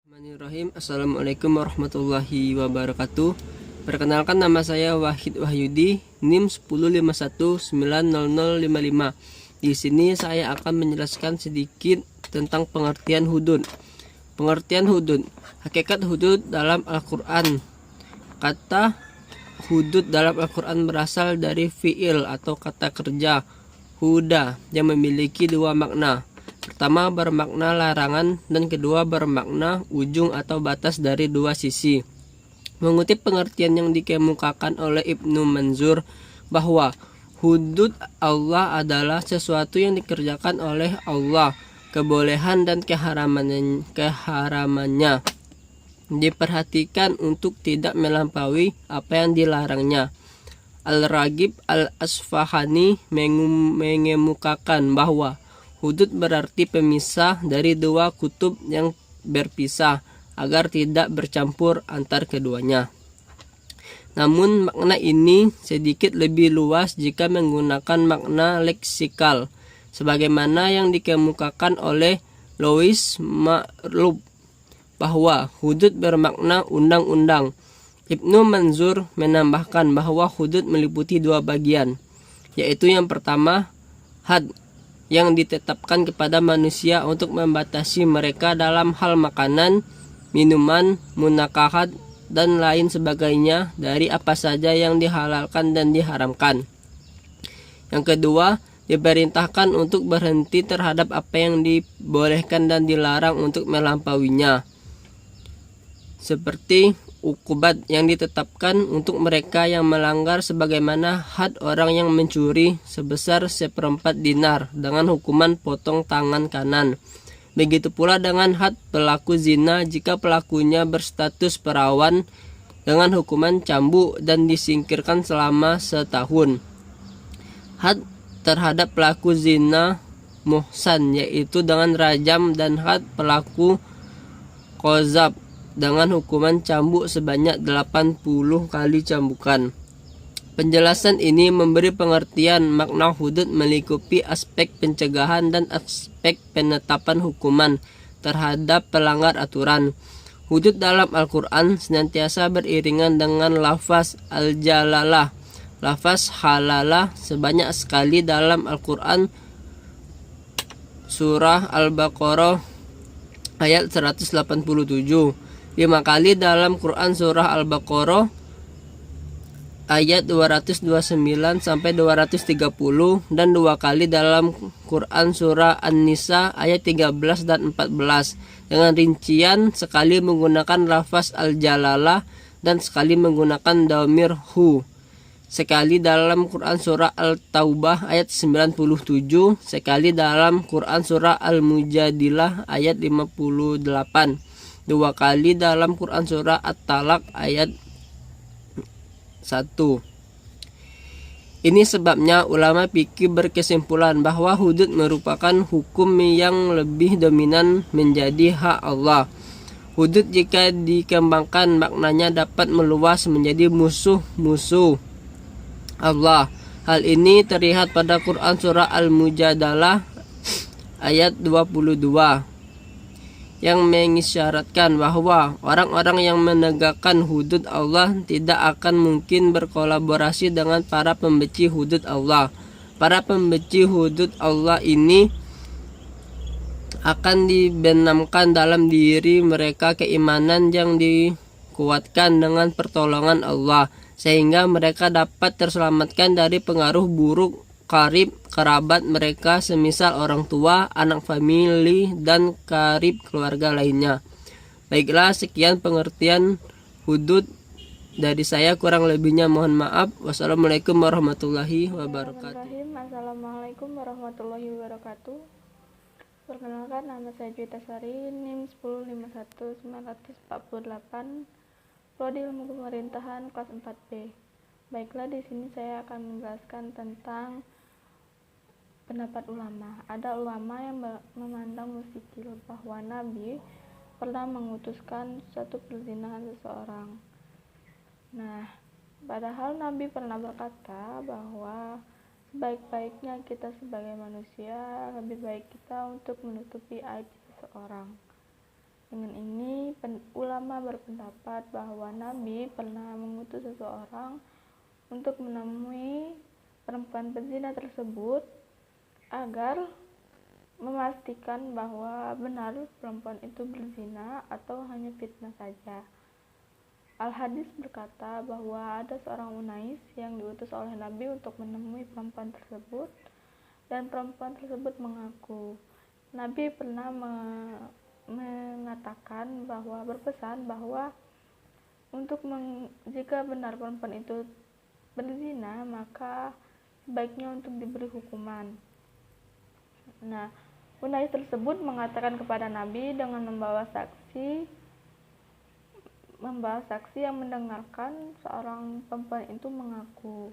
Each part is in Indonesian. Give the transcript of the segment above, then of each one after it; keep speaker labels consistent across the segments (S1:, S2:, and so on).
S1: Bismillahirrahmanirrahim. Assalamualaikum warahmatullahi wabarakatuh. Perkenalkan, nama saya Wahid Wahyudi, NIM 101190055. Di sini saya akan menjelaskan sedikit tentang pengertian hudud. Pengertian hudud. Hakikat hudud dalam Al-Quran. Kata hudud dalam Al-Quran berasal dari fi'il atau kata kerja huda yang memiliki dua makna. Pertama bermakna larangan dan kedua bermakna ujung atau batas dari dua sisi. Mengutip pengertian yang dikemukakan oleh Ibnu Manzur bahwa hudud Allah adalah sesuatu yang dikerjakan oleh Allah, kebolehan dan keharamannya diperhatikan untuk tidak melampaui apa yang dilarangnya. Al-Raghib Al-Asfahani mengemukakan bahwa hudud berarti pemisah dari dua kutub yang berpisah agar tidak bercampur antar keduanya. Namun makna ini sedikit lebih luas jika menggunakan makna leksikal, sebagaimana yang dikemukakan oleh Louis Ma'ruf bahwa hudud bermakna undang-undang. Ibnu Manzur menambahkan bahwa hudud meliputi dua bagian, yaitu yang pertama had yang ditetapkan kepada manusia untuk membatasi mereka dalam hal makanan, minuman, munakahat, dan lain sebagainya dari apa saja yang dihalalkan dan diharamkan. Yang kedua, diperintahkan untuk berhenti terhadap apa yang dibolehkan dan dilarang untuk melampauinya, seperti ukubat yang ditetapkan untuk mereka yang melanggar, sebagaimana had orang yang mencuri sebesar 1/4 dinar dengan hukuman potong tangan kanan. Begitu pula dengan had pelaku zina jika pelakunya berstatus perawan dengan hukuman cambuk dan disingkirkan selama 1 tahun. Had terhadap pelaku zina muhsan yaitu dengan rajam, dan had pelaku qazab dengan hukuman cambuk sebanyak 80 kali cambukan. Penjelasan ini memberi pengertian makna hudud melingkupi aspek pencegahan dan aspek penetapan hukuman terhadap pelanggar aturan. Hudud dalam Al-Quran senantiasa beriringan dengan lafaz al-jalalah, lafaz halalah sebanyak sekali dalam Al-Quran. Surah Al-Baqarah ayat 187, 5 kali dalam Quran surah Al-Baqarah ayat 229 sampai 230, dan 2 kali dalam Quran surah An-Nisa ayat 13 dan 14 dengan rincian sekali menggunakan lafaz al-jalalah dan sekali menggunakan dhamir hu. Sekali dalam Quran surah Al-Taubah ayat 97, sekali dalam Quran surah Al-Mujadilah ayat 58, 2 kali dalam Quran surah At-Talaq ayat 1. Ini sebabnya ulama fikih berkesimpulan bahwa hudud merupakan hukum yang lebih dominan menjadi hak Allah. Hudud jika dikembangkan maknanya dapat meluas menjadi musuh-musuh Allah. Hal ini terlihat pada Quran surah Al-Mujadalah ayat 22 yang mengisyaratkan bahwa orang-orang yang menegakkan hudud Allah tidak akan mungkin berkolaborasi dengan para pembenci hudud Allah. Para pembenci hudud Allah ini akan dibenamkan dalam diri mereka keimanan yang dikuatkan dengan pertolongan Allah, sehingga mereka dapat terselamatkan dari pengaruh buruk karib kerabat mereka, semisal orang tua, anak famili, dan karib keluarga lainnya. Baiklah, sekian pengertian hudud dari saya, kurang lebihnya mohon maaf. Wassalamualaikum warahmatullahi wabarakatuh.
S2: Assalamualaikum warahmatullahi wabarakatuh. Perkenalkan, nama saya Juwita Sari, NIM 1051948, Prodi Ilmu Pemerintahan kelas 4B. Baiklah, di sini saya akan menjelaskan tentang pendapat ulama. Ada ulama yang memandang mustahil bahwa Nabi pernah mengutuskan suatu perzinahan seseorang. Nah, padahal Nabi pernah berkata bahwa sebaik-baiknya kita sebagai manusia, lebih baik kita untuk menutupi aib seseorang. Dengan ini, ulama berpendapat bahwa Nabi pernah mengutus seseorang untuk menemui perempuan pezina tersebut agar memastikan bahwa benar perempuan itu berzina atau hanya fitnah saja. Al-Hadis berkata bahwa ada seorang Unais yang diutus oleh Nabi untuk menemui perempuan tersebut, dan perempuan tersebut mengaku. Nabi pernah mengatakan bahwa berpesan bahwa jika benar perempuan itu berzina, maka sebaiknya untuk diberi hukuman. Nah, Unais tersebut mengatakan kepada Nabi dengan membawa saksi yang mendengarkan seorang perempuan itu mengaku.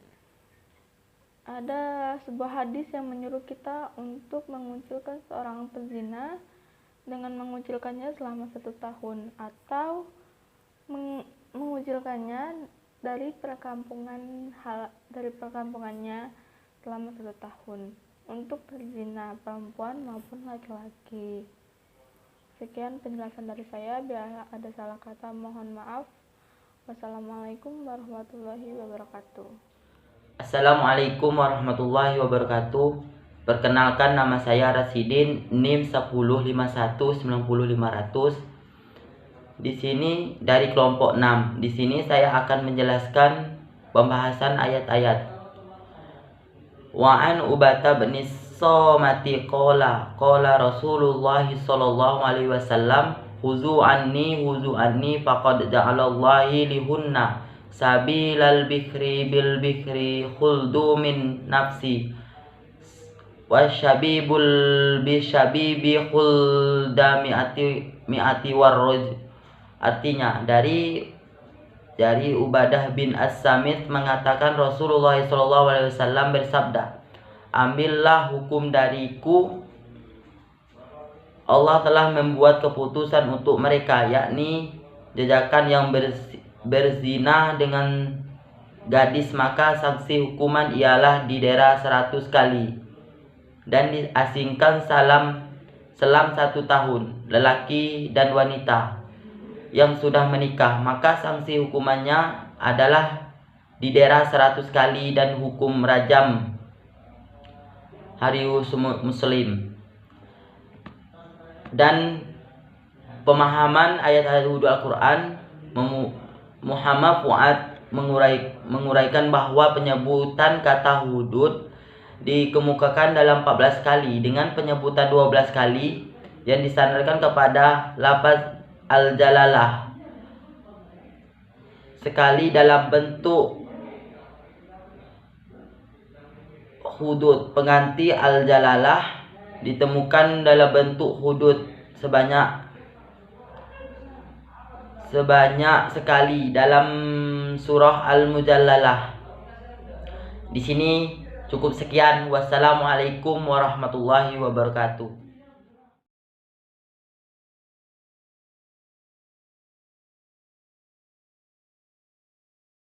S2: Ada sebuah hadis yang menyuruh kita untuk mengucilkan seorang pezina dengan mengucilkannya selama 1 tahun, atau mengucilkannya dari perkampungannya selama 1 tahun untuk berzina perempuan maupun laki-laki. Sekian penjelasan dari saya. Bila ada salah kata mohon maaf. Wassalamualaikum warahmatullahi wabarakatuh.
S3: Assalamualaikum warahmatullahi wabarakatuh. Perkenalkan, nama saya Rasidin, NIM 105190500. Di sini dari kelompok 6. Di sini saya akan menjelaskan pembahasan ayat-ayat. Wa an Ubata bin Somati qala Rasulullah sallallahu alaihi wasallam huzu anni faqad ja'alallahi lihunna sabilal bikri bil bikri khuldu min nafsi wasyabibul bisyabibi khulda mi'ati warroj. Artinya, dari Ubadah bin As-Samit mengatakan Rasulullah SAW bersabda, ambillah hukum dariku, Allah telah membuat keputusan untuk mereka, yakni jajakan yang berzina dengan gadis, maka sanksi hukuman ialah didera 100 kali dan diasingkan selam 1 tahun lelaki dan wanita yang sudah menikah, maka sanksi hukumannya adalah didera 100 kali dan hukum rajam harius muslim. Dan pemahaman ayat-ayat hudud Al-Quran, Muhammad Fuad menguraikan bahwa penyebutan kata hudud dikemukakan dalam 14 kali dengan penyebutan 12 kali yang disandarkan kepada lafaz al-jalalah, sekali dalam bentuk hudud. Pengganti al-jalalah ditemukan dalam bentuk hudud sebanyak sekali dalam surah Al-Mujallalah. Di sini cukup sekian. Wassalamualaikum warahmatullahi wabarakatuh.